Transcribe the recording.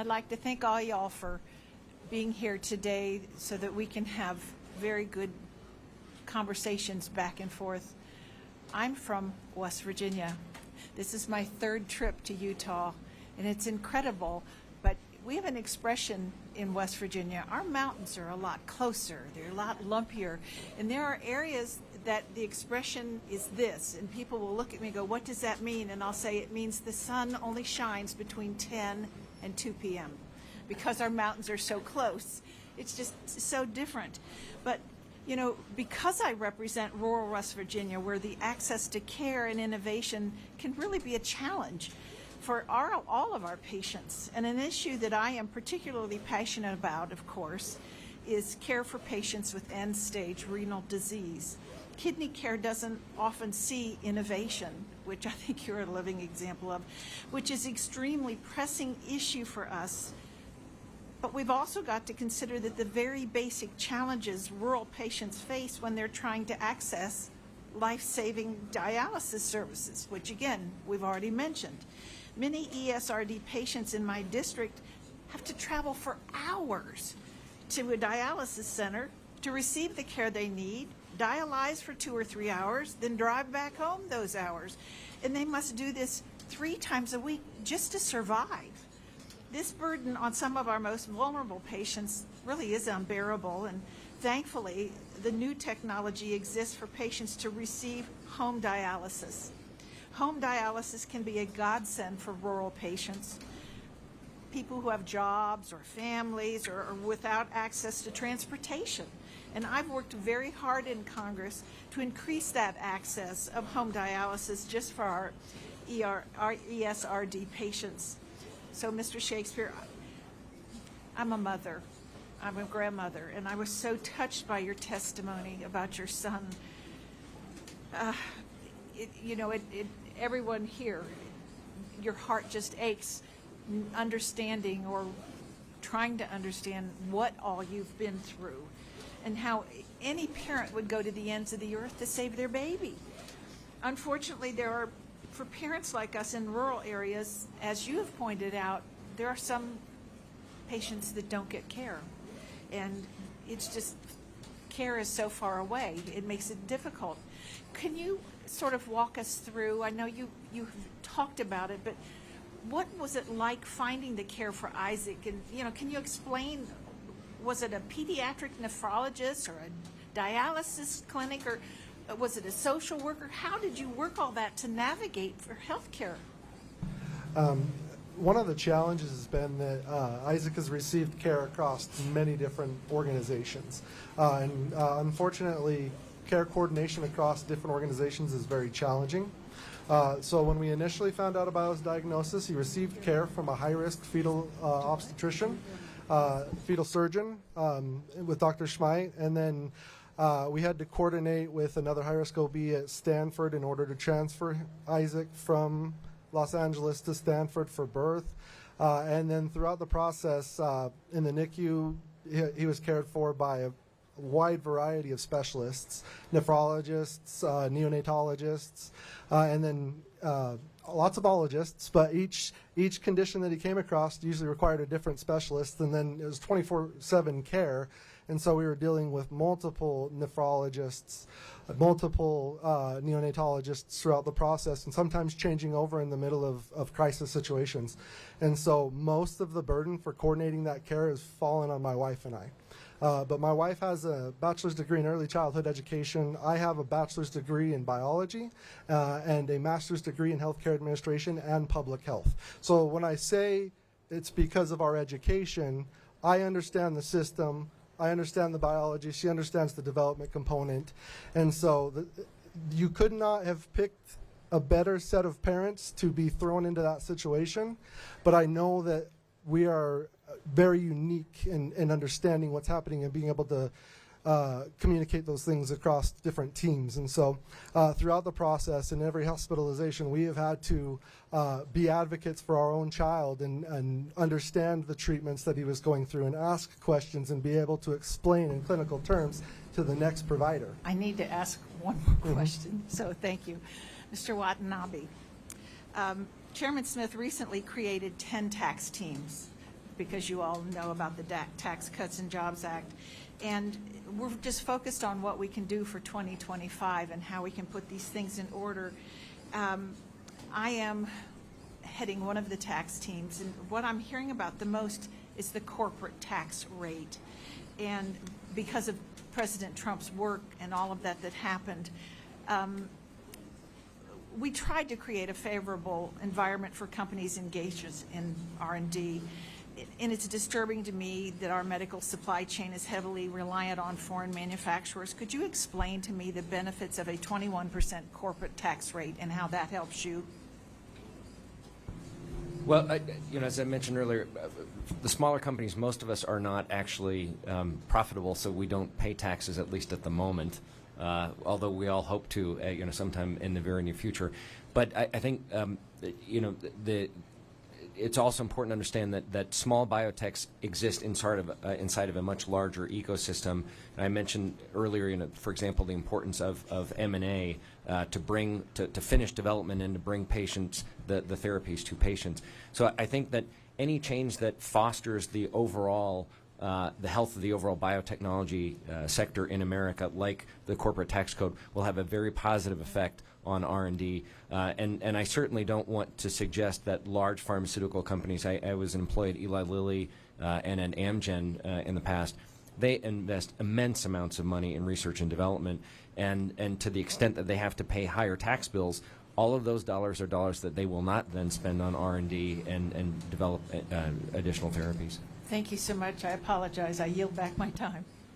I'd like to thank all y'all for being here today so that we can have very good conversations back and forth. I'm from West Virginia. This is my third trip to Utah, and it's incredible, but we have an expression in West Virginia. Our mountains are a lot closer, they're a lot lumpier, and there are areas that the expression is this, and people will look at me and go, what does that mean? And I'll say it means the sun only shines between 10 and 2 p.m. because our mountains are so close. It's just so different. But you know, because I represent rural West Virginia, where the access to care and innovation can really be a challenge for all of our patients. And an issue that I am particularly passionate about, of course, is care for patients with end-stage renal disease. Kidney care doesn't often see innovation, which I think you're a living example of, which is an extremely pressing issue for us. But we've also got to consider that the very basic challenges rural patients face when they're trying to access life-saving dialysis services, which again, we've already mentioned. Many ESRD patients in my district have to travel for hours to a dialysis center to receive the care they need, dialyze for 2 or 3 hours, then drive back home those hours. And they must do this 3 times a week just to survive. This burden on some of our most vulnerable patients really is unbearable, and thankfully, the new technology exists for patients to receive home dialysis. Home dialysis can be a godsend for rural patients, people who have jobs or families or are without access to transportation. And I've worked very hard in Congress to increase that access of home dialysis just for our ESRD patients. So, Mr. Shakespeare, I'm a mother, I'm a grandmother, and I was so touched by your testimony about your son. Everyone here, your heart just aches understanding or trying to understand what all you've been through and how any parent would go to the ends of the earth to save their baby. Unfortunately, for parents like us in rural areas, as you have pointed out, there are some patients that don't get care. And it's just, care is so far away, it makes it difficult. Can you sort of walk us through, I know you talked about it, but what was it like finding the care for Isaac? And, can you explain, was it a pediatric nephrologist or a dialysis clinic, or was it a social worker? How did you work all that to navigate for health care? One of the challenges has been that Isaac has received care across many different organizations. Unfortunately, care coordination across different organizations is very challenging. So when we initially found out about his diagnosis, he received care from a high-risk fetal obstetrician, fetal surgeon with Dr. Schmeit, and then we had to coordinate with another high-risk OB at Stanford in order to transfer Isaac from Los Angeles to Stanford for birth. And then throughout the process in the NICU, he was cared for by a wide variety of specialists, nephrologists, neonatologists, and then lots of ologists, but each condition that he came across usually required a different specialist, and then it was 24/7 care. And so we were dealing with multiple nephrologists, multiple neonatologists throughout the process, and sometimes changing over in the middle of crisis situations. And so most of the burden for coordinating that care has fallen on my wife and I. But my wife has a bachelor's degree in early childhood education. I have a bachelor's degree in biology and a master's degree in healthcare administration and public health. So when I say it's because of our education, I understand the system, I understand the biology, she understands the development component. And so you could not have picked a better set of parents to be thrown into that situation. But I know that we are very unique in understanding what's happening and being able to communicate those things across different teams. And so throughout the process, in every hospitalization, we have had to be advocates for our own child and understand the treatments that he was going through and ask questions and be able to explain in clinical terms to the next provider. I need to ask one more question, so thank you. Mr. Watanabe, Chairman Smith recently created 10 tax teams because you all know about the Tax Cuts and Jobs Act. And we're just focused on what we can do for 2025 and how we can put these things in order. I am heading one of the tax teams, and what I'm hearing about the most is the corporate tax rate. And because of President Trump's work and all of that happened, we tried to create a favorable environment for companies engaged in R&D. And it's disturbing to me that our medical supply chain is heavily reliant on foreign manufacturers. Could you explain to me the benefits of a 21% corporate tax rate and how that helps you? Well, as I mentioned earlier, the smaller companies, most of us are not actually profitable, so we don't pay taxes, at least at the moment, although we all hope to, sometime in the very near future. But I think, it's also important to understand that small biotechs exist inside of a much larger ecosystem. And I mentioned earlier, for example, the importance of M&A to finish development and to bring patients the therapies to patients. So I think that any change that fosters the overall the health of the overall biotechnology sector in America, like the corporate tax code, will have a very positive effect on R&D. And I certainly don't want to suggest that large pharmaceutical companies, I was an employee at Eli Lilly and at Amgen in the past, they invest immense amounts of money in research and development, and to the extent that they have to pay higher tax bills, all of those dollars are dollars that they will not then spend on R&D and develop additional therapies. Thank you so much. I apologize. I yield back my time.